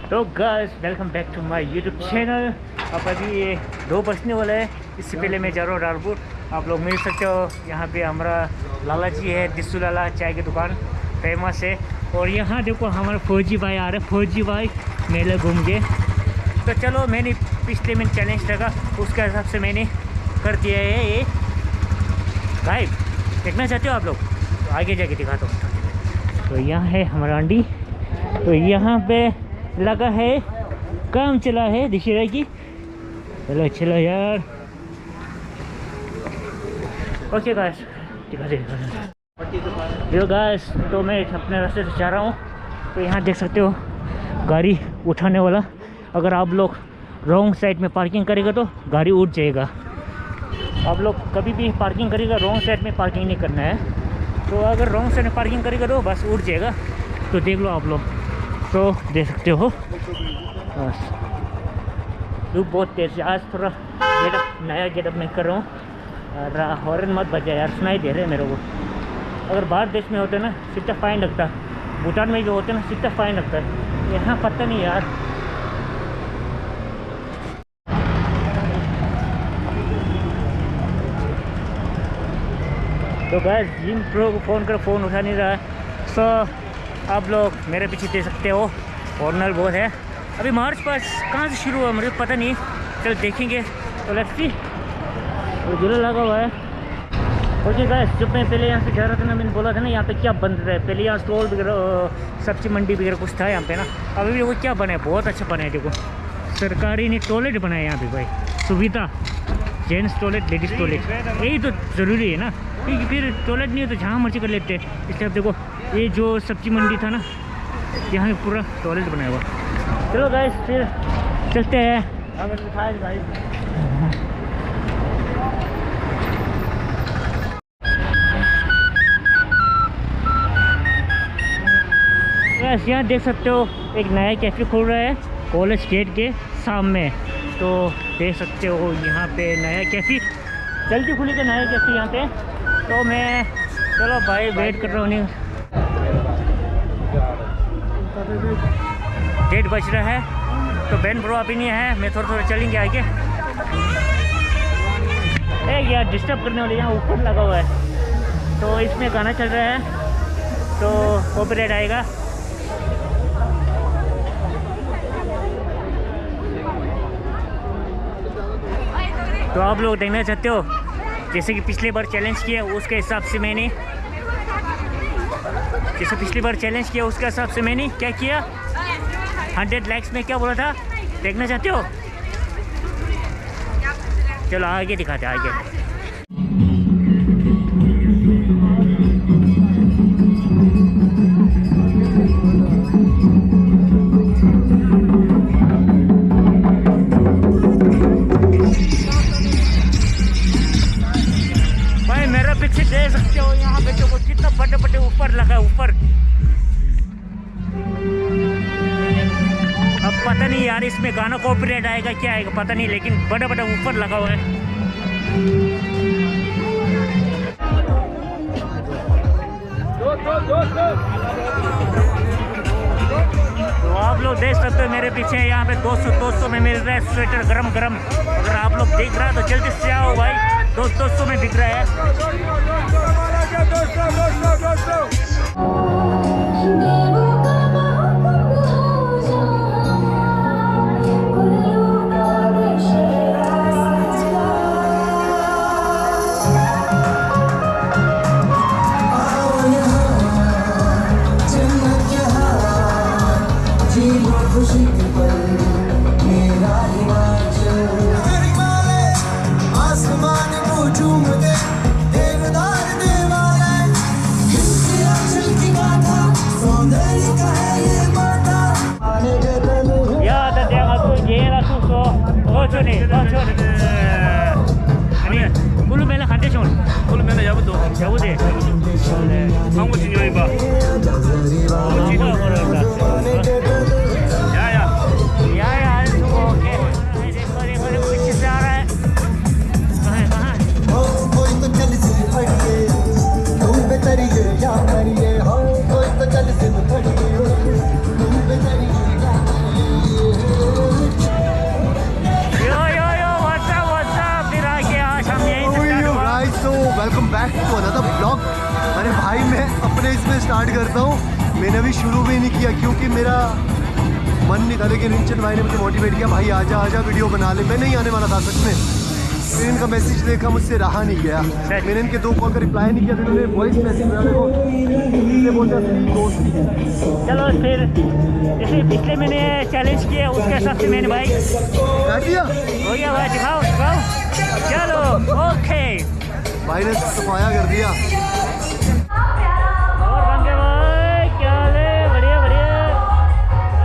तो guys welcome back to my YouTube channel. अब अभी ये 2 बजने वाला है। इससे पहले मैं जा रहा हूँ रालपुर। आप लोग मिल सकते हो। यहाँ पे हमारा लाला जी है, दिस्सू लाला चाय की दुकान फेमस है। और यहाँ देखो हमारा फौजी भाई आ रहे हैं। फौजी भाई मेले घूम के तो चलो, मैंने पिछले में चैलेंज रखा, उसके हिसाब से मैंने कर दिया है ये गाइड। देखना चाहते हो आप लोग तो आगे जाके दिखाता हूँ। तो यहाँ है हमारा अंडी। तो यहाँ पे लगा है, काम चला है दशहरा की। चलो चलो यार। ओके गाइस, दिखा गाइस। तो मैं अपने रास्ते से जा रहा हूँ। तो यहाँ देख सकते हो गाड़ी उठाने वाला। अगर आप लोग रॉन्ग साइड में पार्किंग करेगा तो गाड़ी उठ जाएगा। आप लोग कभी भी पार्किंग करेगा रॉन्ग साइड में पार्किंग नहीं करना है। तो अगर रॉन्ग साइड में पार्किंग करेगा तो बस उठ जाएगा। तो देख लो आप लोग, तो देख सकते हो बस। धूप बहुत तेज है आज। थोड़ा गेटअप, नया गेटअप मैं कर रहा हूँ। हॉर्न मत बजा यार, सुनाई दे रहे मेरे को। अगर बाहर देश में होते ना सीधा फाइन लगता, भूटान में जो होते ना सीधा फाइन लगता है। यहाँ पता नहीं यार। तो गाइस जिम प्रो को फ़ोन कर, फ़ोन उठा नहीं रहा है। सो आप लोग मेरे पीछे दे सकते हो, कॉर्नर बहुत है। अभी मार्च पास कहाँ से शुरू हुआ मुझे पता नहीं। चल देखेंगे। तो लेट्स सी। तो झूला लगा हुआ है। ओके गाइस, जब मैं पहले यहाँ से जा रहा था ना, मैंने बोला था ना यहाँ पे क्या बंद रहा है। पहले यहाँ स्टॉल वगैरह, सब्जी मंडी वगैरह कुछ था यहाँ पे ना। अभी भी वो क्या बना है, बहुत अच्छा बना है। देखो सरकारी ने टॉयलेट बनाया यहाँ पे भाई, सुविधा। जेंट्स टॉयलेट, लेडीज़ टॉयलेट, यही तो ज़रूरी है ना। क्योंकि फिर टॉयलेट नहीं हो तो जहाँ मर्जी कर लेते हैं। इसलिए अब देखो ये जो सब्जी मंडी था ना, यहाँ पे पूरा टॉयलेट बनाया हुआ। चलो गाइस फिर चलते हैं। बस यहाँ देख सकते हो एक नया कैफ़े खुल रहा है कॉलेज गेट के सामने। तो देख सकते हो यहाँ पे नया कैफ़े जल्दी खुलेगा, नया कैफ़े यहाँ पे। तो मैं चलो भाई वेट कर रहा हूँ। नहीं 1:30 बज रहा है। तो बैन ब्रो अभी नहीं है, मैं थोड़ा चलेंगे आगे। यार डिस्टर्ब करने वाले यहाँ ऊपर लगा हुआ है। तो इसमें गाना चल रहा है तो कॉपीराइट आएगा। तो आप लोग देखना चाहते हो जैसे कि पिछली बार चैलेंज किया उसके हिसाब से मैंने, जैसे पिछली बार चैलेंज किया उसके हिसाब से मैंने क्या किया, 100 लाइक्स में क्या बोला था, देखना चाहते हो? चलो आगे दिखाते हैं आगे। पीछे देख सकते हो यहाँ पे देखो कितना बड़े बड़े ऊपर लगा है ऊपर। अब पता नहीं यार इसमें गाना कॉपीराइट आएगा क्या आएगा पता नहीं, लेकिन बड़ा बड़ा ऊपर लगा हुआ है। तो आप लोग देख सकते हो मेरे पीछे यहाँ पे 200 में मिल रहा है स्वेटर गरम गरम। अगर आप लोग देख रहा है तो जल्दी से आओ भाई, 200 में बिक रहा है। Ulu mela khande chon. Ulu mela yabu do. Yabu de. Hangu chin yoi ba. Ya ya. Ya ya. Okay. देखो पीछे से आ रहा है। कहाँ? कोई तो चल से फड़िए, तुम बेतरिए या करिए। कोई तो चल से फड़िए, तुम बेतरिए या करिए। स्टार्ट करता हूँ। मैंने अभी शुरू भी नहीं किया क्योंकि मेरा मन नहीं था, लेकिन रिंचन भाई ने मुझे मोटिवेट किया, भाई आजा आजा वीडियो बना ले। मैं नहीं आने वाला था सच में, फिर इनका मैसेज देखा, मुझसे रहा नहीं गया। मैंने इनके 2 कॉल का रिप्लाई नहीं किया, फिर उन्होंने वॉइस मैसेज बोलते दोस्त। चलो फिर जैसे पिछले महीने चैलेंज किया उसके हिसाब से मैंने भाई काट दिया। हो गया भाई, दिखाओ दिखाओ। चलो ओके, भाई ने सफाया कर दिया। और बंगे भाई क्या हाल है? बढ़िया बढ़िया।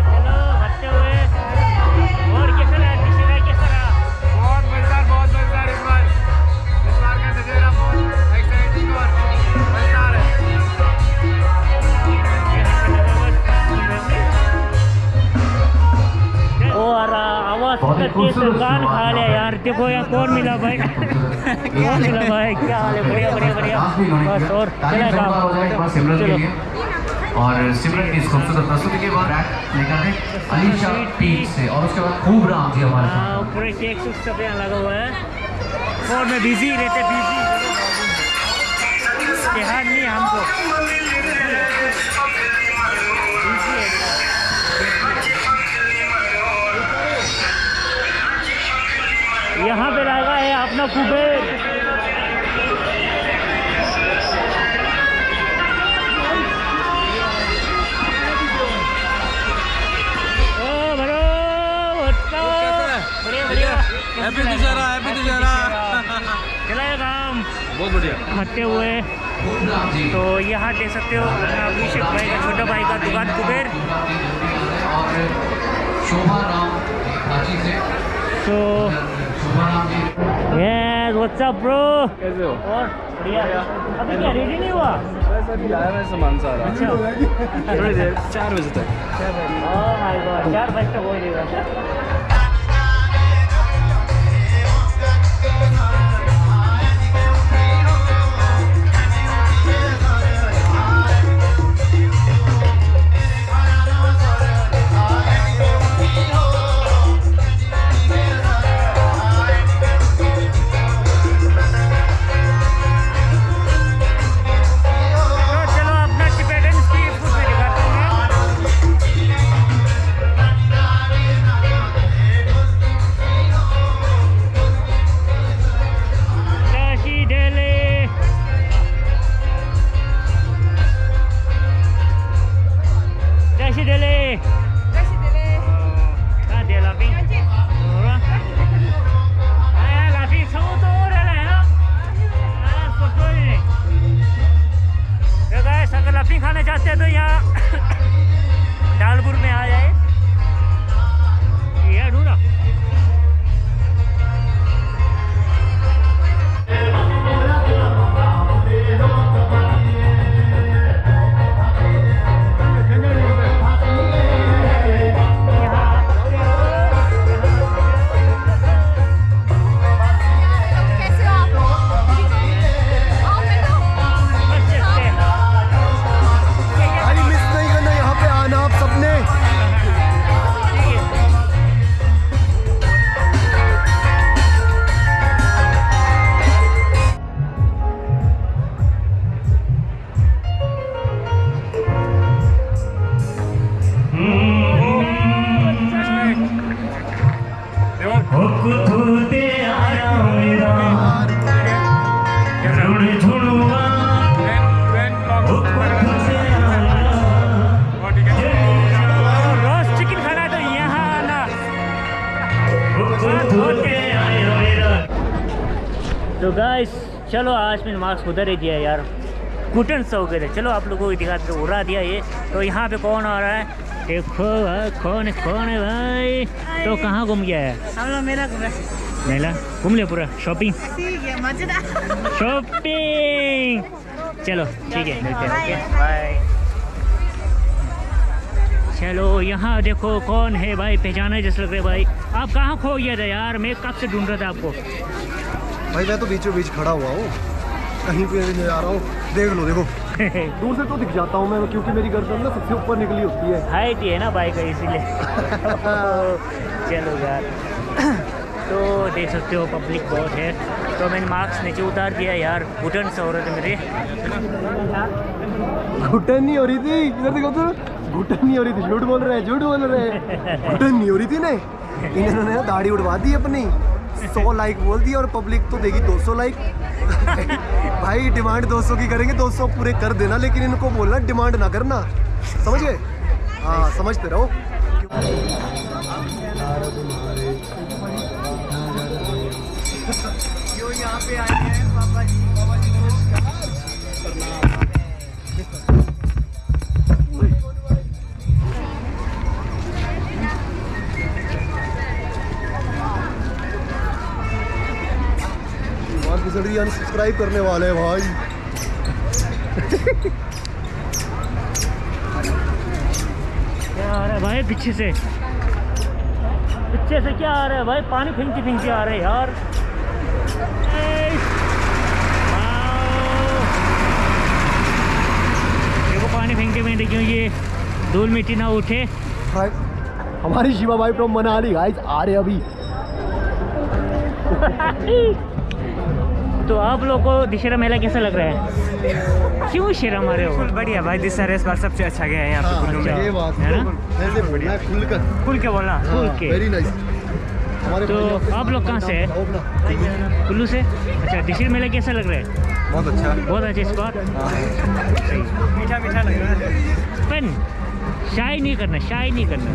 चलो हटते हुए। और कैसा रहा दशहरा, कैसा रहा? बहुत मजेदार इस बार का दशहरा बहुत एक्साइटिंग और मजेदार है। और आवाज करके कान खा लिया यार। देखो यार कौन मिला भाई कौन मिला भाई? क्या हाल है? बढ़िया बढ़िया बढ़िया। बस और चला काम। चलो और सिमरन की इस खूबसूरत प्रस्तुति के बाद लेकर है अलीशा पीठ से, और उसके बाद खूब राम जी हमारे साथ। पूरे केक सब यहाँ लगा हुआ है। और में बिजी रहते, बिजी ध्यान नहीं हमको। यहाँ पे लगा है अपना कुबेर। Happy Dussehra, happy Dussehra. चलाए काम बहुत बढ़िया खाते हुए। तो यहाँ देख सकते हो अभिषेक भाई का छोटा भाई का दुकान कुबेर। शोभा राम रांची से। तो यस व्हाट्स अप ब्रो, कैसे हो? और बढ़िया। अभी क्या रेडी नहीं हुआ? बस अभी आया मैं सामान सारा। अच्छा थोड़ी देर 4 बजे तक। ओह माय गॉड, 4 बजे तक हो जाएगा। खाना चाहते हैं तो यहाँ डालपुर में आ जाए। ये ढूंढा तो गाइस चलो आज मैंने मार्क्स उधर ही दिया यार, घुटन से हो गए थे। चलो आप लोगों को दिखाते उड़ा दिया ये। तो यहाँ पे कौन आ रहा है देखो भाई, कौन है भाई? तो कहाँ घूम गया है? हम लोग मेला घूम लिया पूरा, शॉपिंग शॉपिंग। चलो ठीक है, मिलते हैं, ओके बाय। चलो यहाँ देखो कौन है भाई, पहचाना जैसे लग रहे भाई। आप कहाँ खो गया था यार? मैं कब से ढूंढ रहा था आपको। भाई मैं तो बीचों बीच खड़ा हुआ हूँ, कहीं पे नहीं आ रहा हूँ। देख लो देखो दूर से तो दिख जाता हूँ मैं, क्योंकि मेरी गर्दन ना सबसे ऊपर निकली होती है। हाइट ही है ना बाइक का, इसीलिए। चलो यार तो देख सकते हो पब्लिक बहुत है। तो मैंने मार्क्स नीचे उतार दिया यार, घुटन से हो रहे थे मेरे। घुटन नहीं हो रही थी, इधर देखो तो, घुटन नहीं हो रही थी, झूठ बोल रहे हैं, झूठ बोल रहे हैं। घुटन नहीं हो रही थी नहीं, इन्होंने ना दाढ़ी उड़वा दी अपनी, 100 लाइक बोल दिया और पब्लिक तो देगी 200 लाइक। भाई डिमांड 200 की करेंगे, 200 पूरे कर देना, लेकिन इनको बोलना डिमांड ना करना, समझ गए? हाँ समझते रहो। जो यहाँ पे आए हैं बाबा जी अनसब्सक्राइब करने वाले हैं भाई। क्या आ रहा है भाई पीछे से? पीछे से क्या आ रहा है भाई? पानी फेंकते आ रहे हैं यार। देखो पानी फेंकते क्यों ये धूल मिट्टी ना उठे। हमारी शिवा भाई फ्रॉम मनाली गाइस आ रहे अभी। तो आप लोगों को दशहरा मेला कैसा लग रहा है? क्यों शेरा मारे हो? बढ़िया भाई, दशहरा इस बार सबसे अच्छा गया है यहाँ पे कुल्लू में। ये बात है ना? वैसे बढ़िया खुल के बोलना। खुल के। Very nice. तो आप लोग कहाँ से हैं? कुल्लू से। अच्छा, दशहरा मेला कैसा लग रहा है? बहुत अच्छा। बहुत अच्छा स्पॉट। मीठा मीठा लग रहा है। पेन शाई नहीं करना, शाई नहीं करना।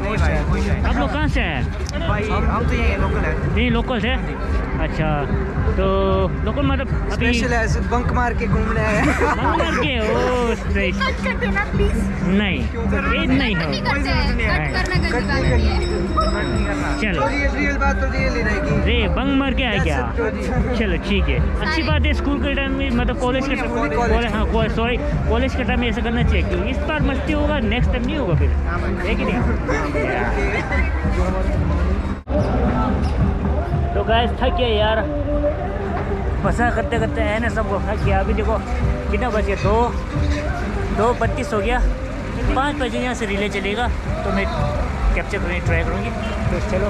आप लोग कहाँ से हैं? भाई हम तो ये लोकल है। नहीं लोकल से। अच्छा, तो लोकल मतलब अभी स्पेशल है, बंक मार के घूम रहे हैं। बंक मार के? ओ स्ट्रेट नहीं, ये नहीं हो। चलो रियल बात तो रियल ही रहेगी। रे बंक मार के आ गया। चलो ठीक है, अच्छी बात है। स्कूल के टाइम में मतलब कॉलेज के टाइम, हाँ सॉरी कॉलेज के टाइम में ऐसा करना चाहिए, क्योंकि इस बार मस्ती होगा, नेक्स्ट टाइम नहीं होगा फिर, है कि नहीं? तो गाइस थक गया यार, बसा करते करते है ना, सबको थक गया। अभी देखो कितना बजे, 2:32 हो गया। 5 बजे यहाँ से रिले चलेगा तो मैं कैप्चर करने की ट्राई करूँगी। तो चलो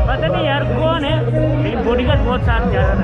पता नहीं यार कौन है, लेकिन बॉडीगार्ड बहुत साथ जा रहा था।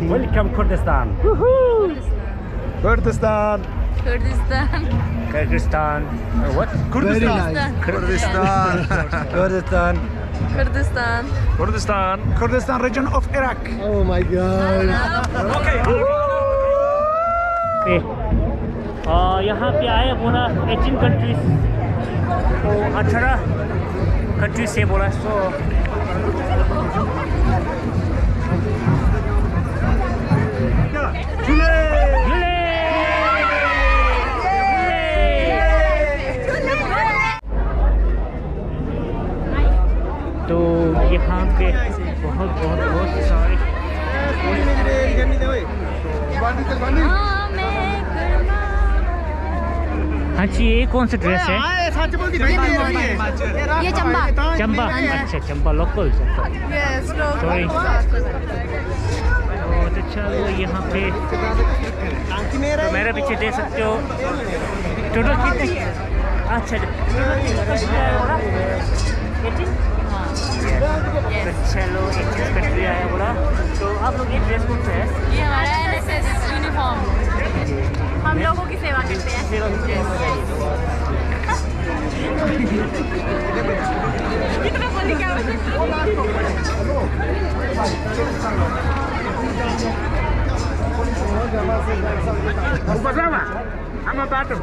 Welcome Kurdistan. Kurdistan. Kyrgyzstan. What? Kurdistan. Kurdistan. Kurdistan. Kurdistan. Kurdistan. Kurdistan region of Iraq. Oh my god. Okay. यहाँ पे आए पूरा 18 कंट्रीज, तो 18 कंट्रीज से बोला। सो तो यहाँ पे बहुत सारे हाँ जी। ये कौन सा ड्रेस है? ये चंबा। चंबा, अच्छा चंबा लोकल। सॉरी, तो चलो यहाँ पे तो मेरे पीछे देख सकते हो टोटल कितने अच्छा तो चलो 21 कंट्री आया बोला। तो आप लोग ये ड्रेस कौन सा है? ये हमारा NSS यूनिफॉर्म, हम लोगों की सेवा करते हैं। सेवा करते हैं। कितना बोली क्या Bersama, sama Batu.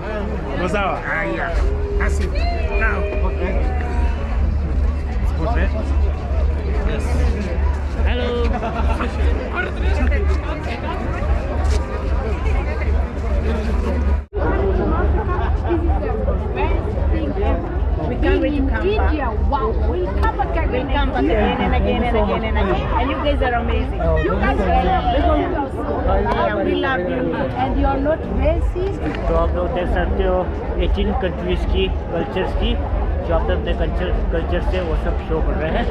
Bersama. Ah iya. Kasih. Now. Okay. Hello India, wow, we come back again and again and again and again, and you guys are amazing. You guys are amazing. We love you, and you are not racist. तो आप लोग देख सकते हो 18 countries की cultures की जो आप अपने कल्चर से वो सब शो कर रहे हैं।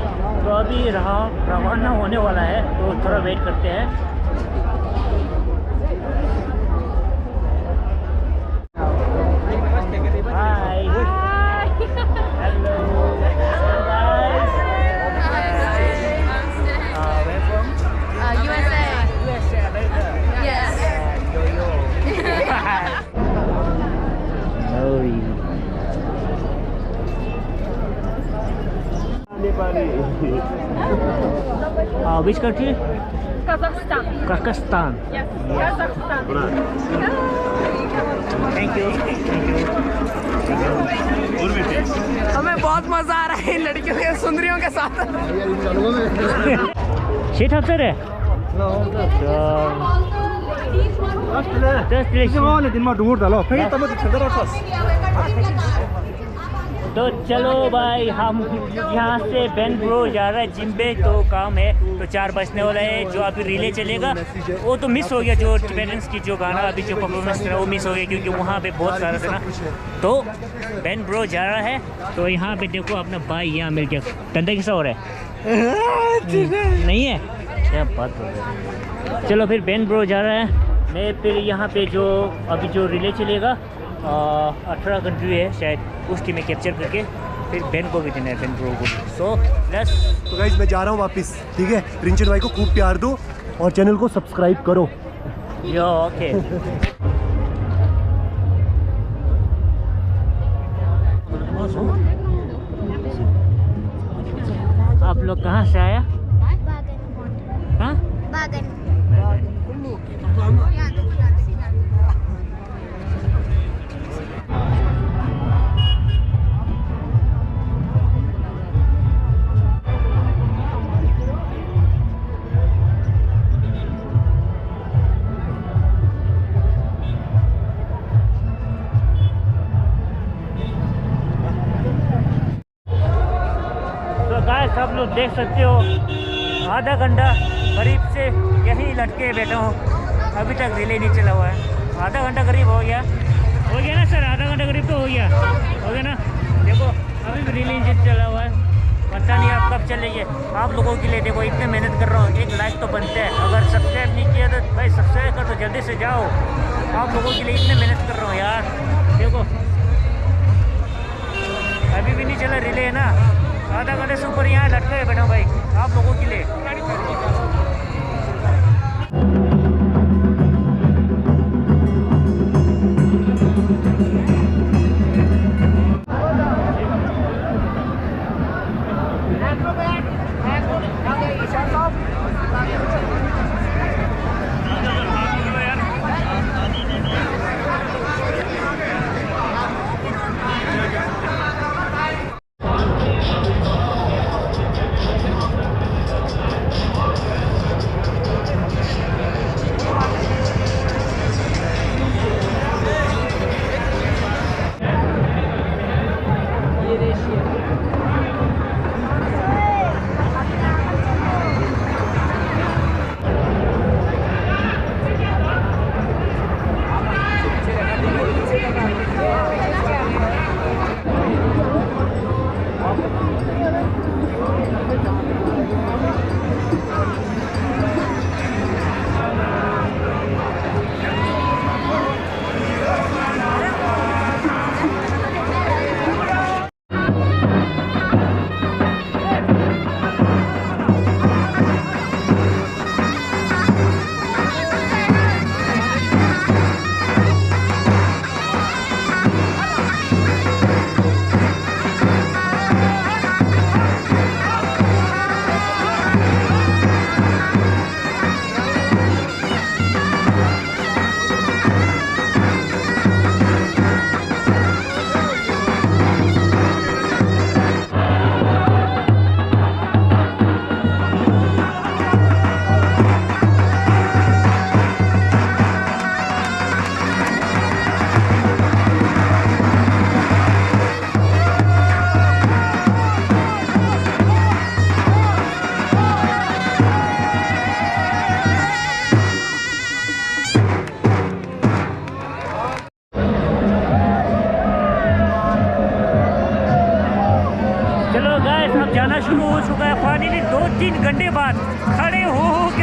तो अभी रवाना होने वाला है, तो थोड़ा वेट करते हैं। Hi hello guys, USA. Yes. which country? Kazakhstan. Kazakhstan. Yes, Kazakhstan. Thank you. हमें बहुत मजा आ रहा है लड़कियों के सुंदरियों के साथ। Shit up there. तो चलो भाई, हम यहाँ से बेनब्रो जा रहे हैं जिम्बे, तो काम है तो 4 बजने वाला है। जो अभी रिले चलेगा वो तो मिस हो गया, जो पेरेंट्स की जो गाना अभी जो परफॉर्मेंस करा वो मिस हो गया क्योंकि वहाँ पे बहुत सारा था ना। तो बेनब्रो जा रहा है, तो यहाँ पे देखो अपना भाई यहाँ मिल गया। धंधा कैसा हो रहा है? नहीं है, क्या बात हो रही है। चलो फिर बेनब्रो जा रहा है। मैं फिर यहाँ पे जो अभी जो रिले चलेगा 18 कंट्री है शायद, उस टीम में कैप्चर करके फिर बेन को भी देना है, बेन ब्रो को। So let's. तो गाइस मैं जा रहा हूँ वापस, ठीक है। रिंचन भाई को खूब प्यार दो और चैनल को सब्सक्राइब करो। यो ओके। आप लोग कहाँ से आया? हाँ? सब लोग देख सकते हो आधा घंटा करीब से यहीं लटके बैठा हूँ, अभी तक रिले नहीं चला हुआ है। आधा घंटा करीब हो गया ना सर? आधा घंटा करीब तो हो गया ना। देखो अभी भी रिले नहीं चला हुआ है, पता नहीं आप कब चलेंगे। आप लोगों के लिए देखो इतने मेहनत कर रहा हूँ, एक लाइक तो बनता है। अगर सब्सक्राइब नहीं किया तो भाई सब्सक्राइब कर, तो जल्दी से जाओ। आप लोगों के लिए इतने मेहनत कर रहा हूँ यार। देखो अभी भी नहीं चला रिले, है ना। आधा घंटे से ऊपर यहाँ लटके बैठा हूँ भाई आप लोगों के लिए।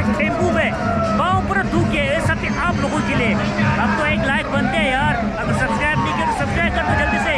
के टेम्पू में पाँव पूरा धूप गया है, सब आप लोगों के लिए। अब तो एक लाइक बनते हैं यार, अगर सब्सक्राइब नहीं किया तो सब्सक्राइब कर दो जल्दी से।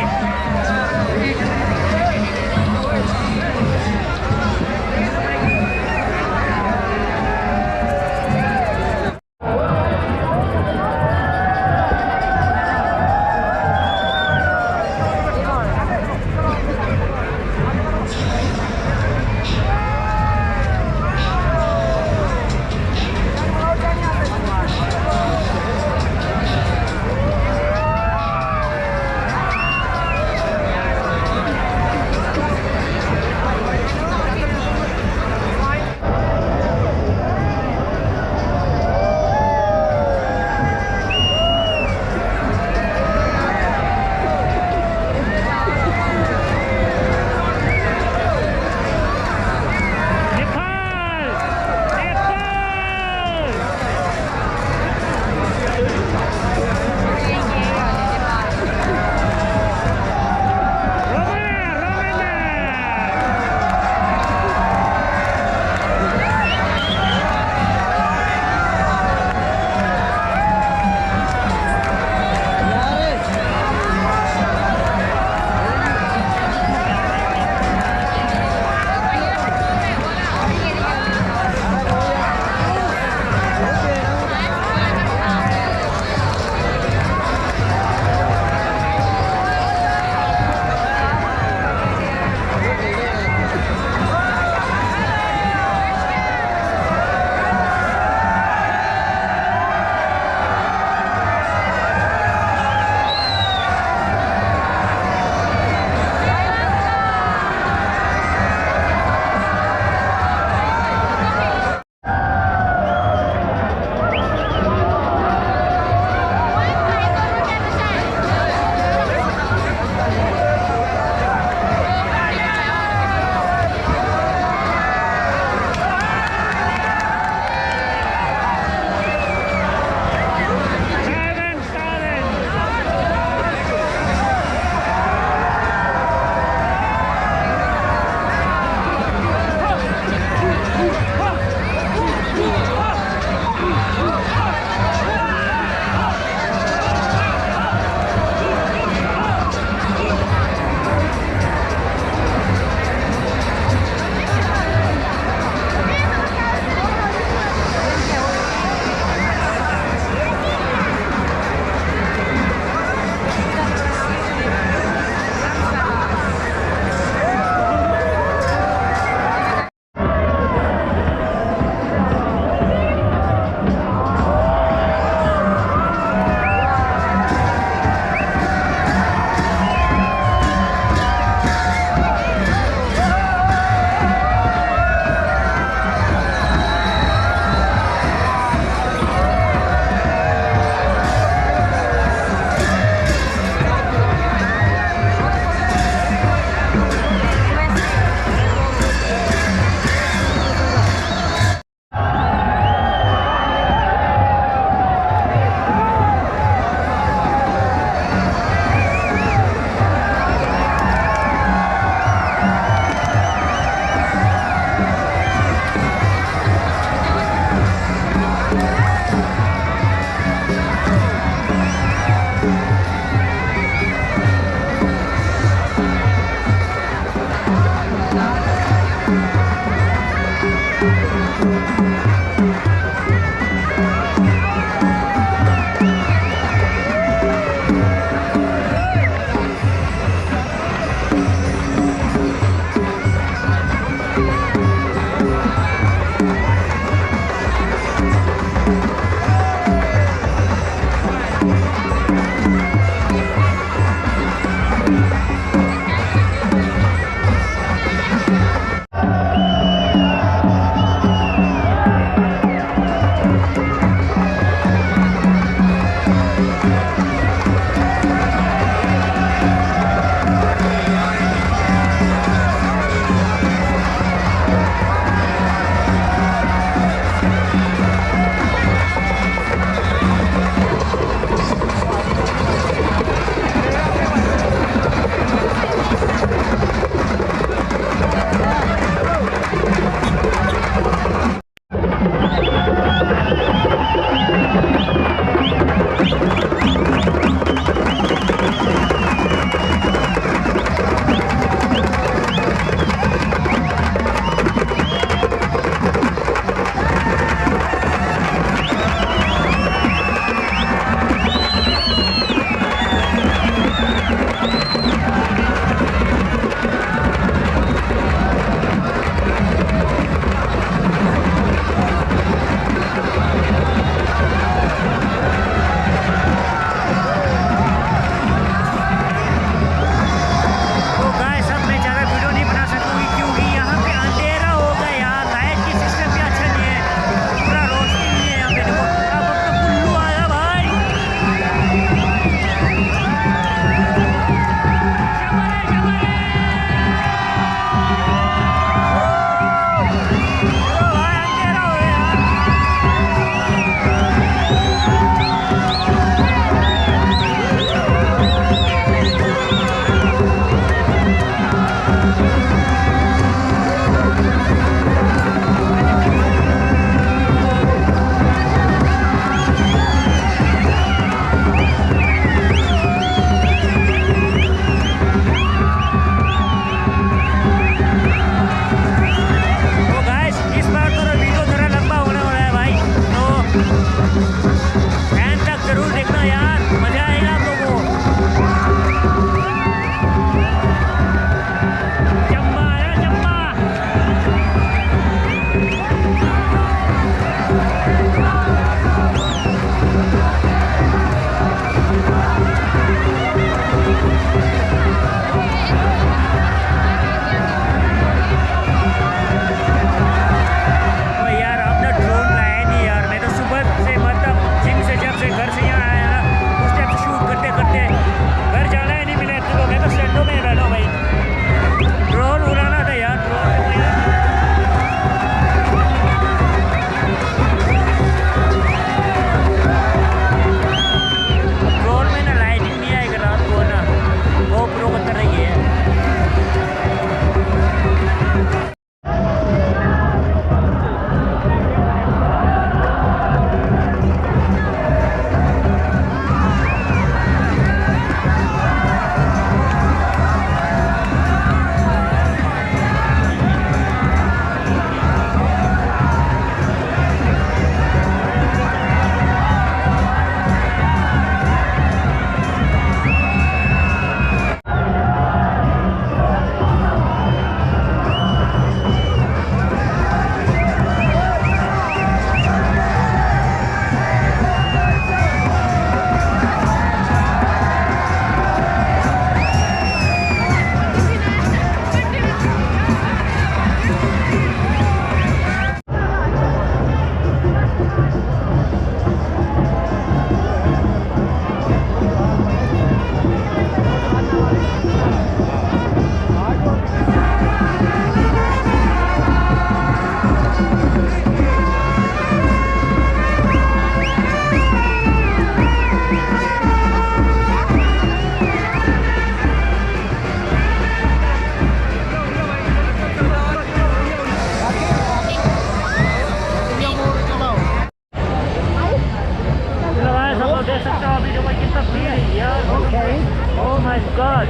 एंड तक जरूर देखना यार, मजा आएगा आप लोगों को। चंबा आया, चंबा। Oh my God.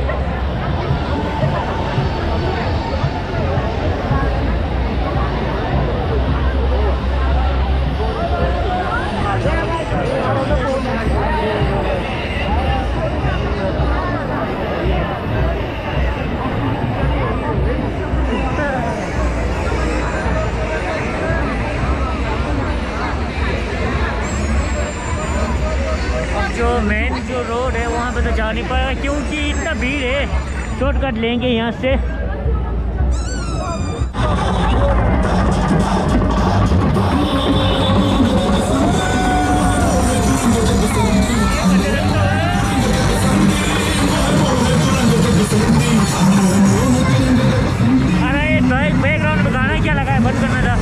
जो मेन जो रोड है वहाँ पे तो जा नहीं पाएगा क्योंकि इतना भीड़ है। शॉर्टकट लेंगे यहाँ से। अरे ये बैकग्राउंड में गाना क्या लगा है, बंद करना था।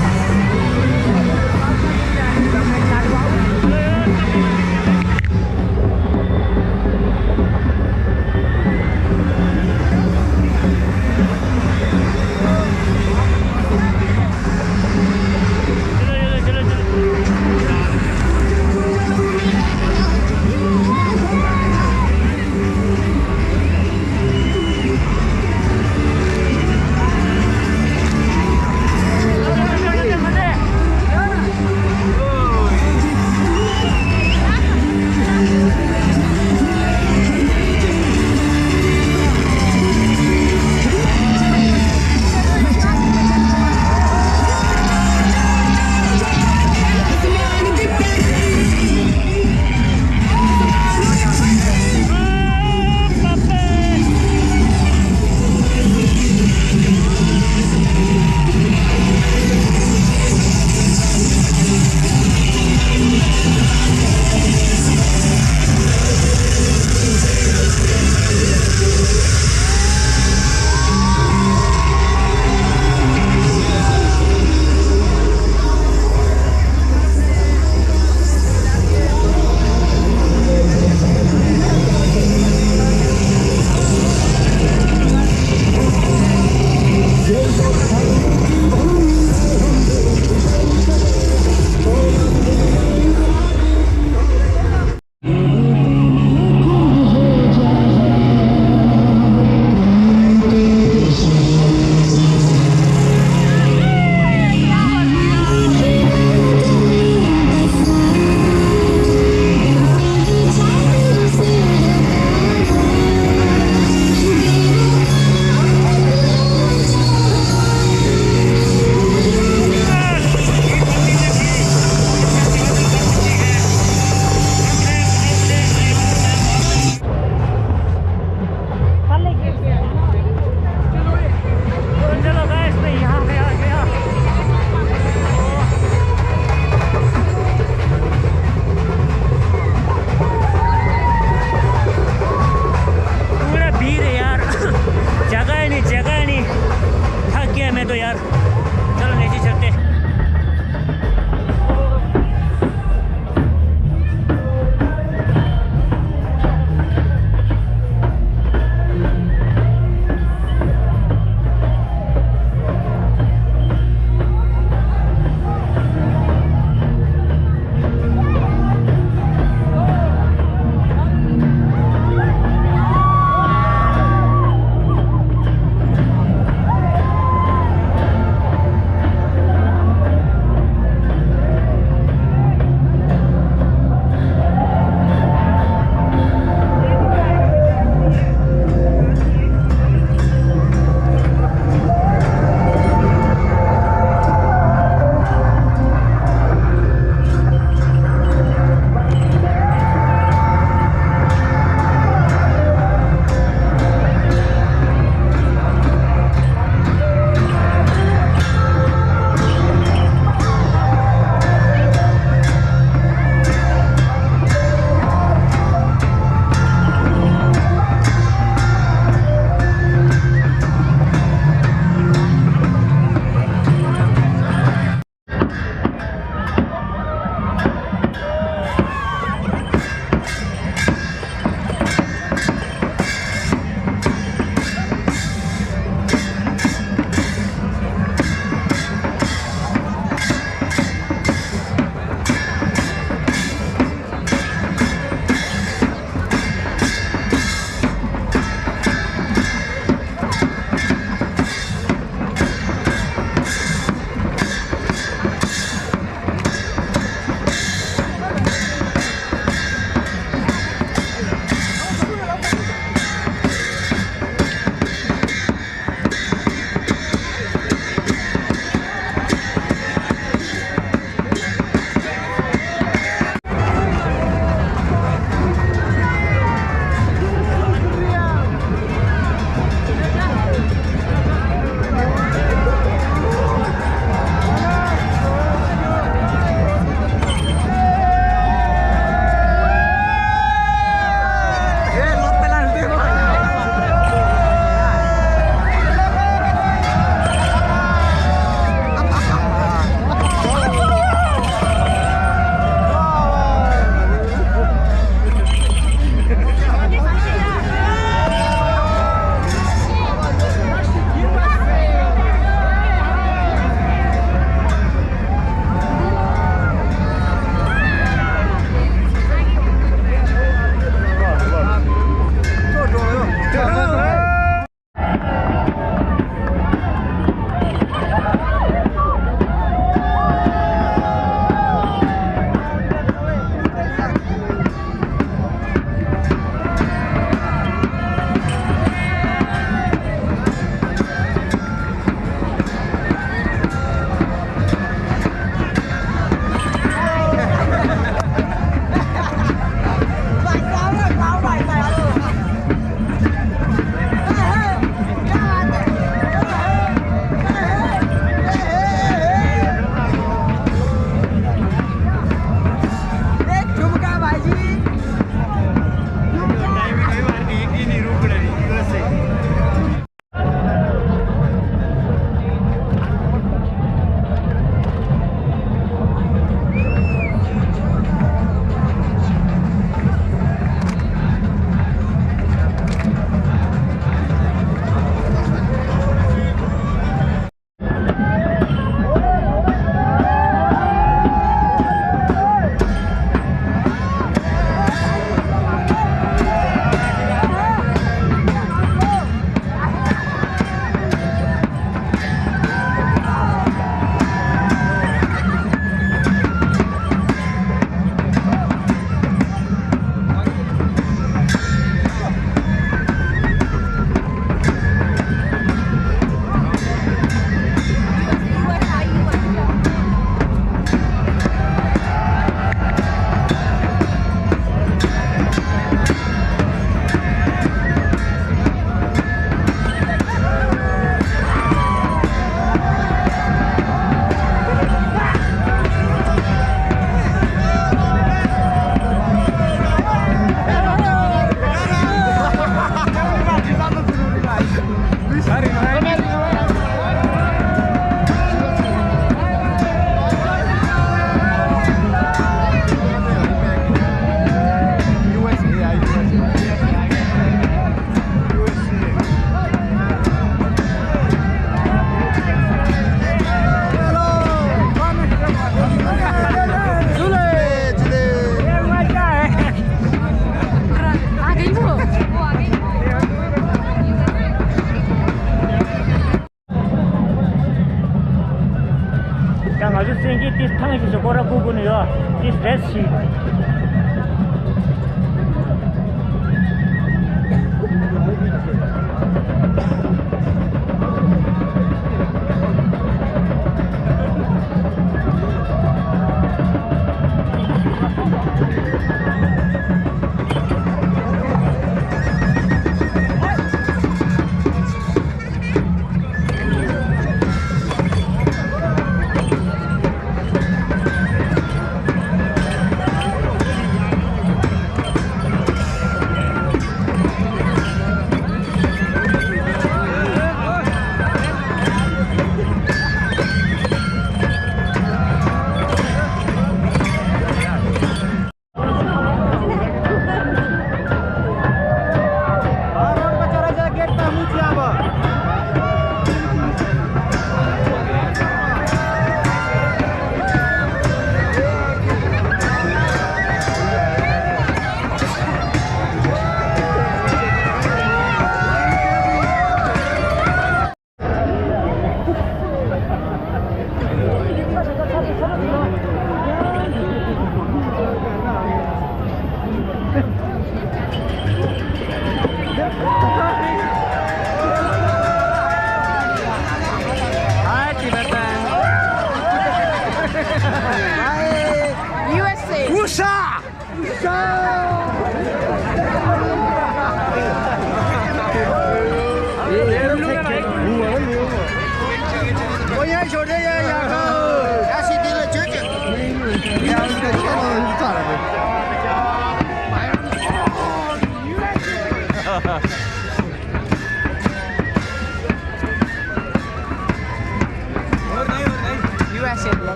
Red Sea.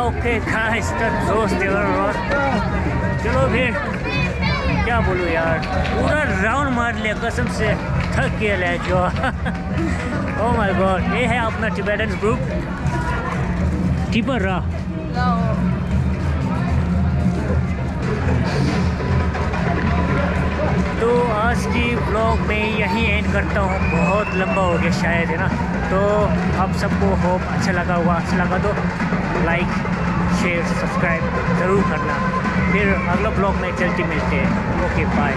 ओके गाइस दोस्त चलो फिर क्या बोलूँ यार, पूरा राउंड मार लिया कसम से, थक गया है जो। ओह माय गॉड, ये है अपना टिबेटन ग्रुप टिबरा। तो आज की ब्लॉग में यहीं एंड करता हूँ, बहुत लंबा हो गया शायद, है ना। तो आप सबको होप अच्छा लगा होगा, अच्छा लगा तो लाइक शेयर सब्सक्राइब ज़रूर करना। फिर अगला ब्लॉग में जल्दी मिलते हैं। Okay bye.